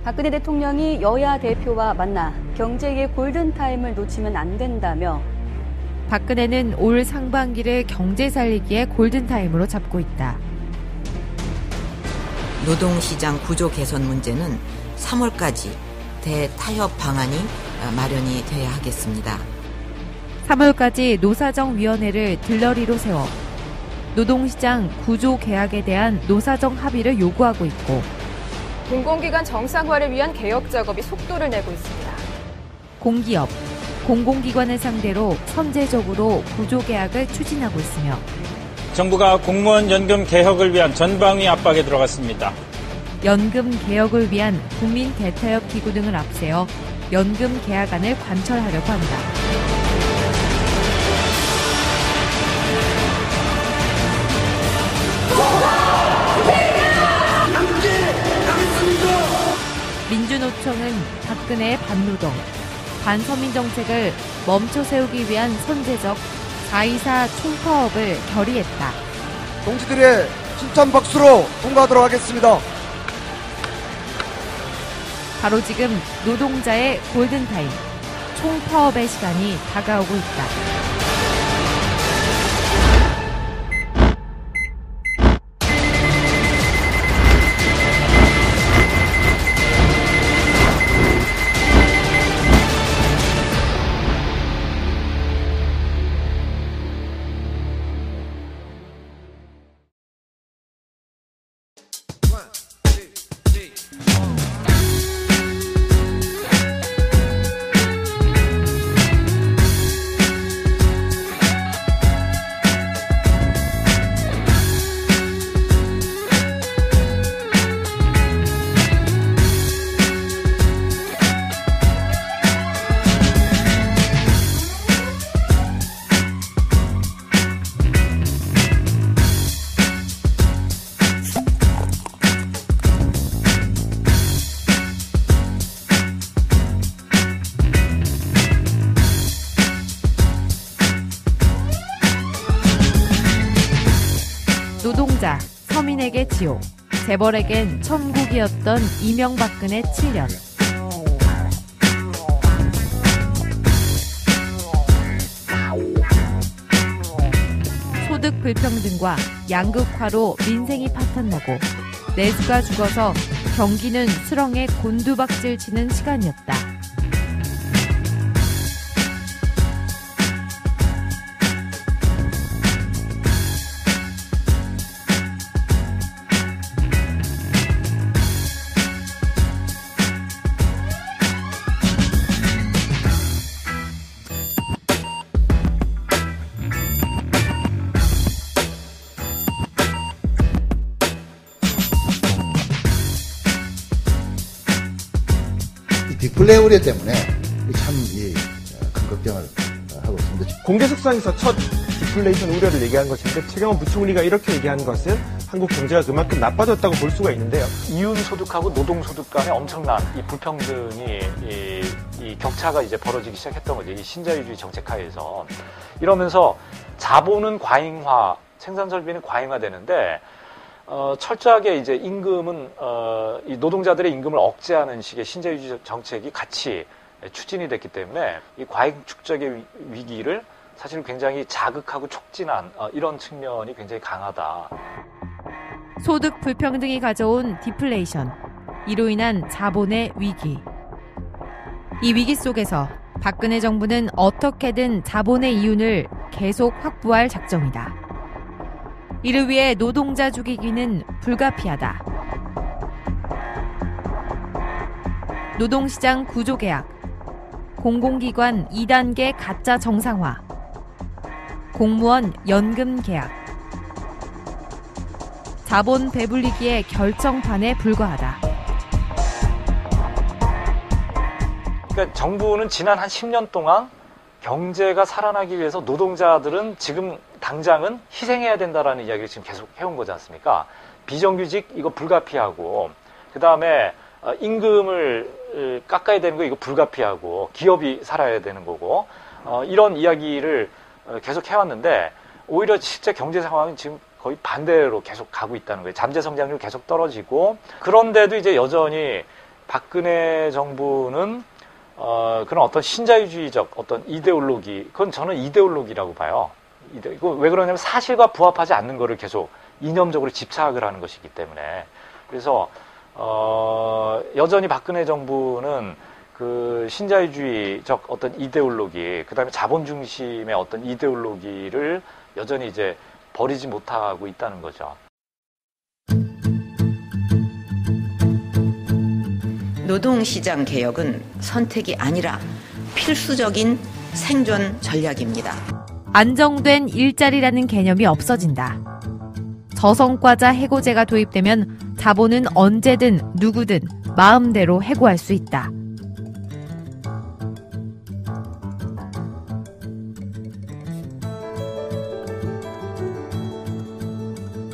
박근혜 대통령이 여야 대표와 만나 경제의 골든타임을 놓치면 안 된다며 박근혜는 올 상반기를 경제 살리기의 골든타임으로 잡고 있다. 노동시장 구조 개선 문제는 3월까지 대타협 방안이 마련이 돼야 하겠습니다. 3월까지 노사정위원회를 들러리로 세워 노동시장 구조 개혁에 대한 노사정 합의를 요구하고 있고 공공기관 정상화를 위한 개혁 작업이 속도를 내고 있습니다. 공기업, 공공기관을 상대로 선제적으로 구조 개혁을 추진하고 있으며 정부가 공무원 연금 개혁을 위한 전방위 압박에 들어갔습니다. 연금 개혁을 위한 국민 대타협 기구 등을 앞세워 연금 개혁안을 관철하려고 한다. 민주노총은 박근혜의 반노동, 반서민 정책을 멈춰 세우기 위한 선제적 4.24 총파업을 결의했다. 동지들의 힘찬 박수로 통과하도록 하겠습니다. 바로 지금 노동자의 골든타임, 총파업의 시간이 다가오고 있다. 노동자, 서민에게 지옥, 재벌에겐 천국이었던 이명박근혜 7년. 소득 불평등과 양극화로 민생이 파탄나고 내수가 죽어서 경기는 수렁에 곤두박질 치는 시간이었다. 디플레 우려 때문에 참 큰 걱정을 하고 있습니다. 공개석상에서 첫 디플레이션 우려를 얘기한 것인데 최경환 부총리가 이렇게 얘기한 것은 한국 경제가 그만큼 나빠졌다고 볼 수가 있는데요. 이윤소득하고 노동소득 간의 엄청난 이 불평등이 이 격차가 이제 벌어지기 시작했던 거죠. 이 신자유주의 정책 하에서. 이러면서 자본은 과잉화, 생산 설비는 과잉화되는데 철저하게 이제 임금은 이 노동자들의 임금을 억제하는 식의 신자유주의 정책이 같이 추진이 됐기 때문에 이 과잉축적의 위기를 사실 굉장히 자극하고 촉진한 이런 측면이 굉장히 강하다. 소득 불평등이 가져온 디플레이션, 이로 인한 자본의 위기. 이 위기 속에서 박근혜 정부는 어떻게든 자본의 이윤을 계속 확보할 작정이다. 이를 위해 노동자 죽이기는 불가피하다. 노동시장 구조개혁, 공공기관 2단계 가짜 정상화, 공무원 연금 개혁, 자본 배불리기의 결정판에 불과하다. 그러니까 정부는 지난 한 10년 동안 경제가 살아나기 위해서 노동자들은 지금 당장은 희생해야 된다라는 이야기를 지금 계속 해온 거지 않습니까? 비정규직 이거 불가피하고, 그 다음에 임금을 깎아야 되는 거 이거 불가피하고, 기업이 살아야 되는 거고, 이런 이야기를 계속 해왔는데 오히려 실제 경제 상황은 지금 거의 반대로 계속 가고 있다는 거예요. 잠재 성장률 계속 떨어지고, 그런데도 이제 여전히 박근혜 정부는 그런 어떤 신자유주의적 어떤 이데올로기, 그건 저는 이데올로기라고 봐요. 왜 그러냐면 사실과 부합하지 않는 거를 계속 이념적으로 집착을 하는 것이기 때문에. 그래서 여전히 박근혜 정부는 그 신자유주의적 어떤 이데올로기, 그다음에 자본 중심의 어떤 이데올로기를 여전히 이제 버리지 못하고 있다는 거죠. 노동시장 개혁은 선택이 아니라 필수적인 생존 전략입니다. 안정된 일자리라는 개념이 없어진다. 저성과자 해고제가 도입되면 자본은 언제든 누구든 마음대로 해고할 수 있다.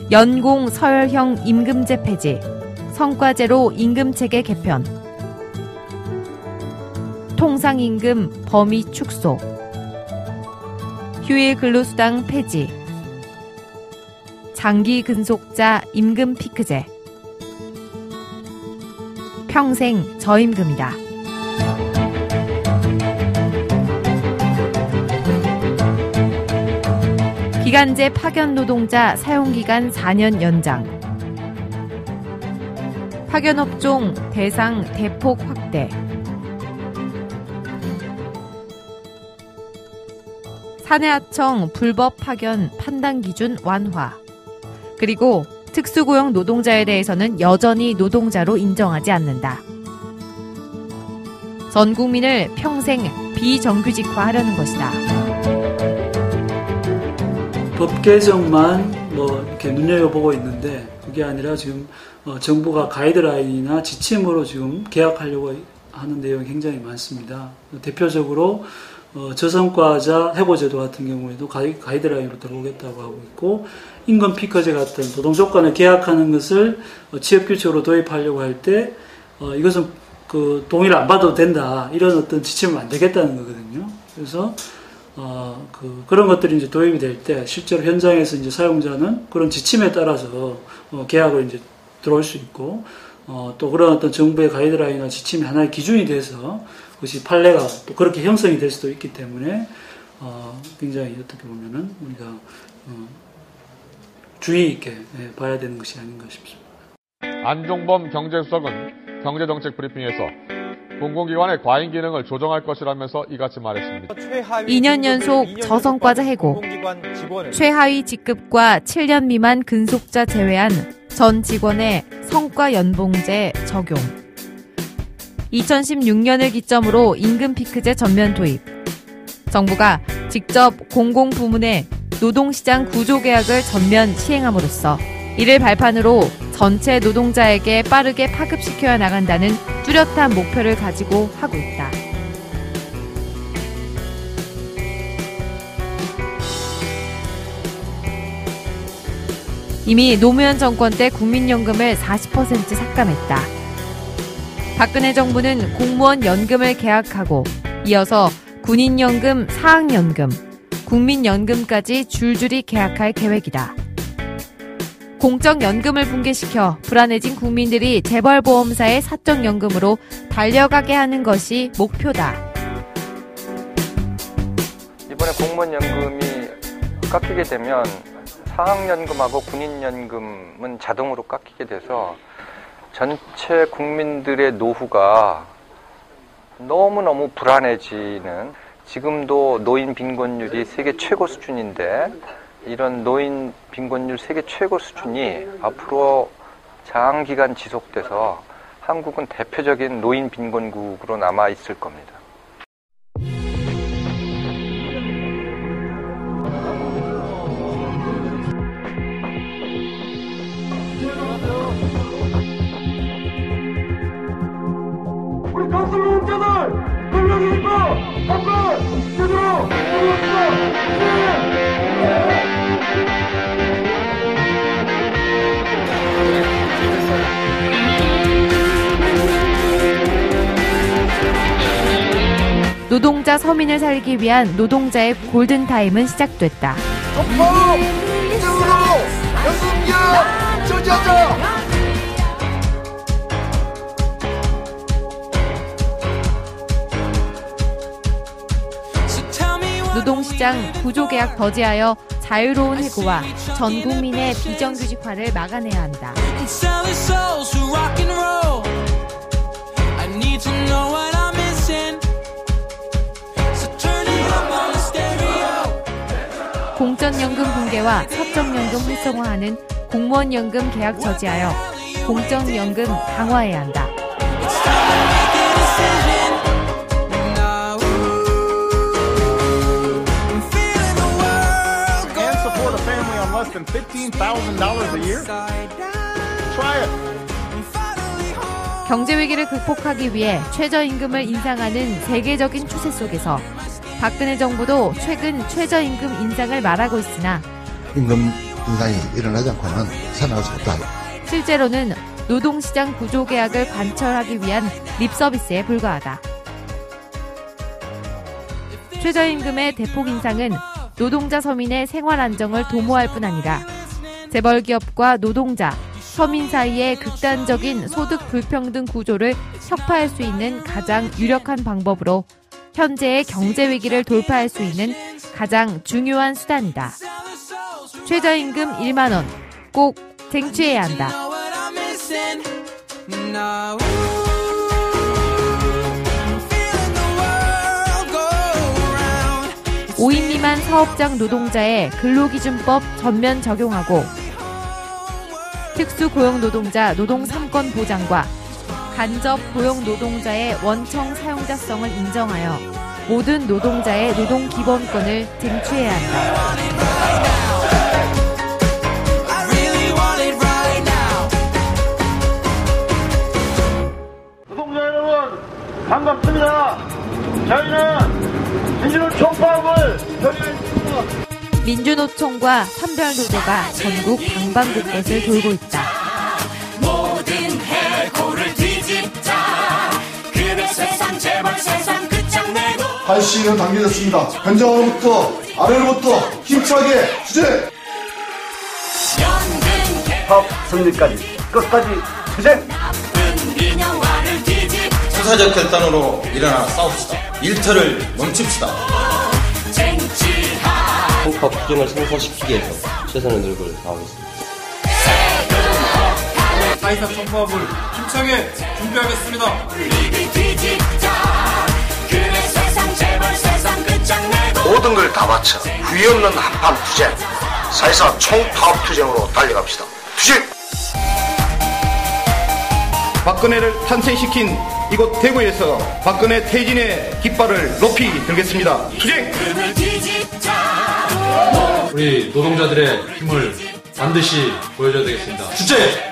연공 서열형 임금제 폐지, 성과제로 임금체계 개편, 통상임금 범위 축소, 휴일 근로수당 폐지, 장기 근속자 임금 피크제, 평생 저임금이다. 기간제 파견 노동자 사용기간 4년 연장, 파견업종 대상 대폭 확대, 사내하청 불법 파견 판단 기준 완화, 그리고 특수고용 노동자에 대해서는 여전히 노동자로 인정하지 않는다. 전 국민을 평생 비정규직화하려는 것이다. 법 개정만 이렇게 눈여겨보고 있는데 그게 아니라 지금 정부가 가이드라인이나 지침으로 지금 개혁하려고 하는 내용이 굉장히 많습니다. 대표적으로 저성과자 해고제도 같은 경우에도 가이드라인으로 들어오겠다고 하고 있고, 임금 피크제 같은 노동조건을 계약하는 것을 취업규칙으로 도입하려고 할 때 이것은 그 동의를 안 받아도 된다, 이런 어떤 지침을 안 되겠다는 거거든요. 그래서 그런 것들이 이제 도입이 될 때 실제로 현장에서 이제 사용자는 그런 지침에 따라서 계약을 이제 들어올 수 있고, 또 그런 어떤 정부의 가이드라인이나 지침이 하나의 기준이 돼서 그것이 판례가 또 그렇게 형성이 될 수도 있기 때문에 굉장히 어떻게 보면은 우리가 주의 있게 봐야 되는 것이 아닌가 싶습니다. 안종범 경제수석은 경제정책 브리핑에서 공공기관의 과잉 기능을 조정할 것이라면서 이같이 말했습니다. 2년 연속 저성과자 해고, 최하위 직급과 7년 미만 근속자 제외한 전 직원의 성과 연봉제 적용, 2016년을 기점으로 임금 피크제 전면 도입, 정부가 직접 공공부문의 노동시장 구조개혁을 전면 시행함으로써 이를 발판으로 전체 노동자에게 빠르게 파급시켜야 나간다는 뚜렷한 목표를 가지고 하고 있다. 이미 노무현 정권 때 국민연금을 40% 삭감했다. 박근혜 정부는 공무원 연금을 개혁하고 이어서 군인연금, 사학연금, 국민연금까지 줄줄이 개혁할 계획이다. 공적연금을 붕괴시켜 불안해진 국민들이 재벌보험사의 사적연금으로 달려가게 하는 것이 목표다. 이번에 공무원연금이 깎이게 되면 사학연금하고 군인연금은 자동으로 깎이게 돼서 전체 국민들의 노후가 너무너무 불안해지는, 지금도 노인 빈곤율이 세계 최고 수준인데 이런 노인 빈곤율 세계 최고 수준이 앞으로 장기간 지속돼서 한국은 대표적인 노인 빈곤국으로 남아 있을 겁니다. 우리 강성노동자들 권력이니까 한번 제대로 노동자 서민을 살기 위한 노동자의 골든타임은 시작됐다. 똑바로 이름으로 연금개혁 저지하자. 노동시장 구조개혁 더지하여 자유로운 해고와 전 국민의 비정규직화를 막아내야 한다. 공적연금 붕괴와 사적연금 활성화하는 공무원연금 개혁 저지하여 공적연금 강화해야 한다. than $15,000 a year? Try it. 경제 위기를 극복하기 위해 최저임금을 인상하는 세계적인 추세 속에서 박근혜 정부도 최근 최저임금 인상을 말하고 있으나 임금 인상이 일어나지 않고는 살아날 수 없다. 실제로는 노동시장 구조개혁을 관철하기 위한 립서비스에 불과하다. 최저임금의 대폭 인상은 노동자 서민의 생활 안정을 도모할 뿐 아니라 재벌기업과 노동자, 서민 사이의 극단적인 소득 불평등 구조를 혁파할 수 있는 가장 유력한 방법으로 현재의 경제 위기를 돌파할 수 있는 가장 중요한 수단이다. 최저임금 1만 원 꼭 쟁취해야 한다. 5인 미만 사업장 노동자의 근로기준법 전면 적용하고 특수고용노동자 노동 3권 보장과 간접 고용노동자의 원청 사용자성을 인정하여 모든 노동자의 노동 기본권을 쟁취해야 한다. 노동자 여러분 반갑습니다. 저희는 민주노총파업을 결의했습니다. 민주노총과 선별노조가 전국 방방곳곳을 돌고 있다. 모든 해고를 뒤집자. 그대 세상 재벌 세상 끝장내고. 발시는 당겨졌습니다. 현장으로부터 아래로부터 힘차게 투쟁. 파업 승리까지 끝까지 투쟁. 수사적 결단으로 일어나 싸웁시다. 일터를 멈춥시다. 총파업 투쟁을 성사시키기 위해서 최선의 노력을 다하겠습니다. 사이사 총파업을 힘차게 준비하겠습니다. 모든 걸 다 바쳐 후회 없는 한판 투쟁, 사이사 총파업 투쟁으로 달려갑시다. 투쟁! 박근혜를 탄생시킨 이곳 대구에서 박근혜 퇴진의 깃발을 높이 들겠습니다. 투쟁! 우리 노동자들의 힘을 반드시 보여줘야 되겠습니다. 주제!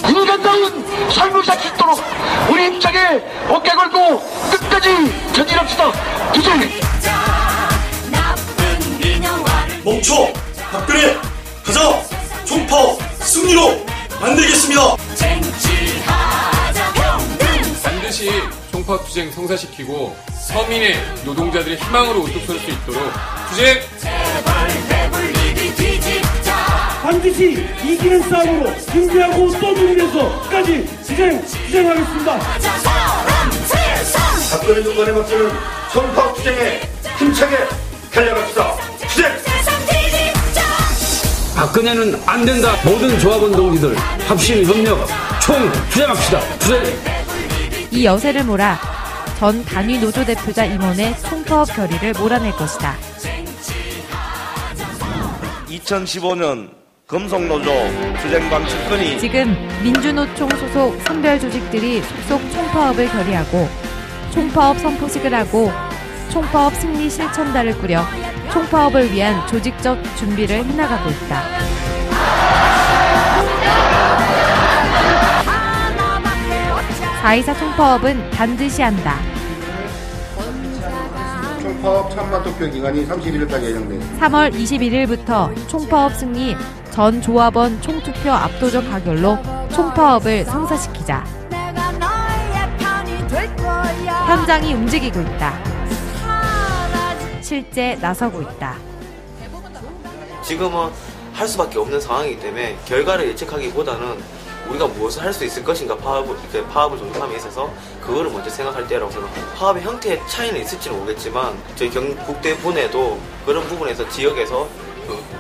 국민당은 삶을 살 수 있도록 우리 힘차게 어깨 걸고 끝까지 전진합시다. 투쟁! 멈춰! 박근혜! 가자! 총파업 승리로 만들겠습니다. 반드시 총파업 투쟁 성사시키고 서민의 노동자들의 희망으로 우뚝 설 수 있도록 투쟁! 반드시 이기는 싸움으로 준비하고 또 준비해서 끝까지 투쟁하겠습니다. 박근혜 정권에 맞서는 총파업 투쟁에 힘차게 달려갑시다. 투쟁! 박근혜는 안 된다. 모든 조합원 동지들 합심 협력 총 투쟁합시다. 투쟁. 이 여세를 몰아 전 단위 노조 대표자 임원의 총파업 결의를 몰아낼 것이다. 2015년 금속노조 투쟁방 집권이 지금 민주노총 소속 선별 조직들이 속속 총파업을 결의하고 총파업 선포식을 하고 총파업 승리 실천단을 꾸려 총파업을 위한 조직적 준비를 해나가고 있다. 사.24 총파업은 반드시 한다. 총파업 찬반 투표 기간이 31일까지 예정돼 있습니다. 3월 21일부터 총파업 승리 전 조합원 총투표 압도적 가결로 총파업을 성사시키자. 현장이 움직이고 있다. 실제 나서고 있다. 지금은 할 수밖에 없는 상황이기 때문에 결과를 예측하기보다는 우리가 무엇을 할 수 있을 것인가 파업을 존중함에 있어서 그거를 먼저 생각할 때라고 생각합니다. 파업의 형태의 차이는 있을지는 모르겠지만 저희 경북대 분에도 그런 부분에서 지역에서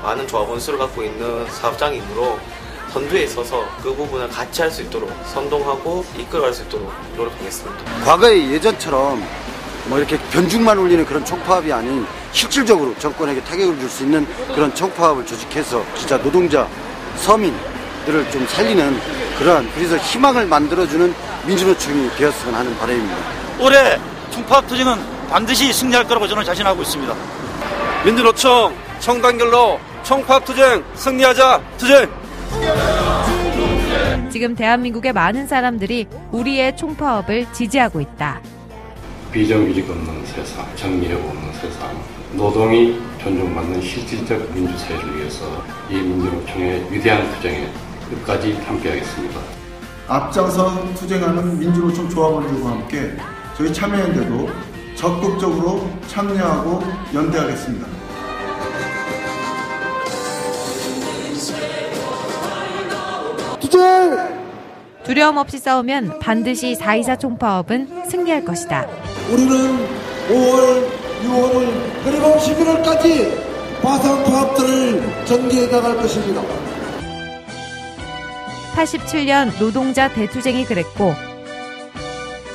많은 조합원 수를 갖고 있는 사업장이므로 선두에 있어서 그 부분을 같이 할 수 있도록 선동하고 이끌어갈 수 있도록 노력하겠습니다. 과거의 예전처럼 뭐 이렇게 변죽만 울리는 그런 총파업이 아닌 실질적으로 정권에게 타격을 줄 수 있는 그런 총파업을 조직해서 진짜 노동자, 서민들을 좀 살리는 그래서 희망을 만들어주는 민주노총이 되었으면 하는 바람입니다. 올해 총파업 투쟁은 반드시 승리할 거라고 저는 자신하고 있습니다. 민주노총 총단결로 총파업 투쟁 승리하자 투쟁! 지금 대한민국의 많은 사람들이 우리의 총파업을 지지하고 있다. 비정규직 없는 세상, 정의력 없는 세상, 노동이 존중받는 실질적 민주사회를 위해서 이 민주노총의 위대한 투쟁에 끝까지 함께하겠습니다. 앞장서 투쟁하는 민주노총 조합원들과 함께 저희 참여연대도 적극적으로 참여하고 연대하겠습니다. 두려움 없이 싸우면 반드시 4.24 총파업은 승리할 것이다. 우리는 5월, 6월, 그리고 11월까지 파상파업들을 전개해 나갈 것입니다. 87년 노동자 대투쟁이 그랬고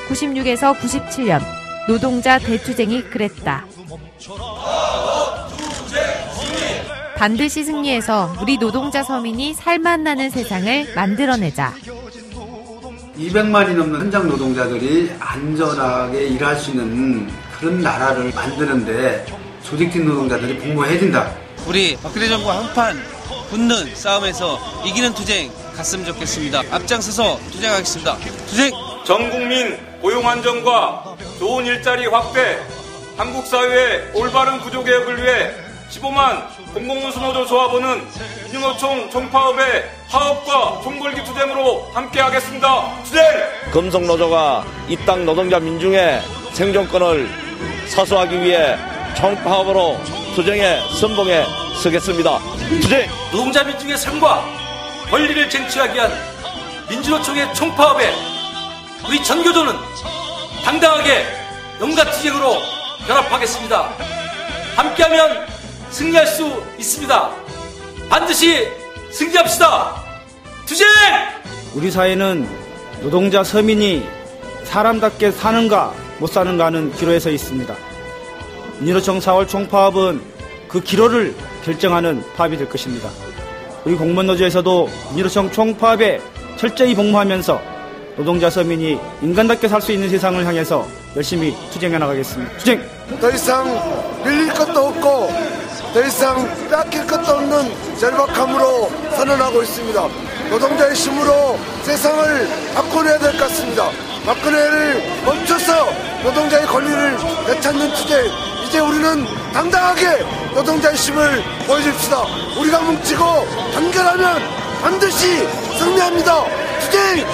96에서 97년 노동자 대투쟁이 그랬다. 반드시 승리해서 우리 노동자 서민이 살맛나는 세상을 만들어내자. 200만이 넘는 현장 노동자들이 안전하게 일할 수 있는 그런 나라를 만드는데 조직된 노동자들이 공모해야 된다. 우리 박근혜 정부 한판 붙는 싸움에서 이기는 투쟁 갔으면 좋겠습니다. 앞장서서 투쟁하겠습니다. 투쟁! 전국민 고용안정과 좋은 일자리 확대, 한국 사회의 올바른 구조개혁을 위해 15만 공공운수노조 조합원은 민주노총 총파업의 파업과 총궐기 투쟁으로 함께하겠습니다. 투쟁! 금속노조가 이 땅 노동자 민중의 생존권을 사수하기 위해 총파업으로 투쟁의 선봉에 서겠습니다. 투쟁! 노동자 민중의 삶과 권리를 쟁취하기 위한 민주노총의 총파업에 우리 전교조는 당당하게 영가 투쟁으로 결합하겠습니다. 함께하면 승리할 수 있습니다. 반드시 승리합시다. 투쟁! 우리 사회는 노동자 서민이 사람답게 사는가 못 사는가는 기로에 서 있습니다. 민주노총 4월 총파업은 그 기로를 결정하는 파업이 될 것입니다. 우리 공무원노조에서도 민주노총 총파업에 철저히 복무하면서 노동자 서민이 인간답게 살 수 있는 세상을 향해서 열심히 투쟁해 나가겠습니다. 투쟁! 더 이상 밀릴 것도 없고 더 이상 뺏길 것도 없는 절박함으로 선언하고 있습니다. 노동자의 힘으로 세상을 바꿔내야 될 것 같습니다. 박근혜를 멈춰서 노동자의 권리를 되찾는 투쟁. 이제 우리는 당당하게 노동자의 힘을 보여줍시다. 우리가 뭉치고 단결하면 반드시 승리합니다. 투쟁!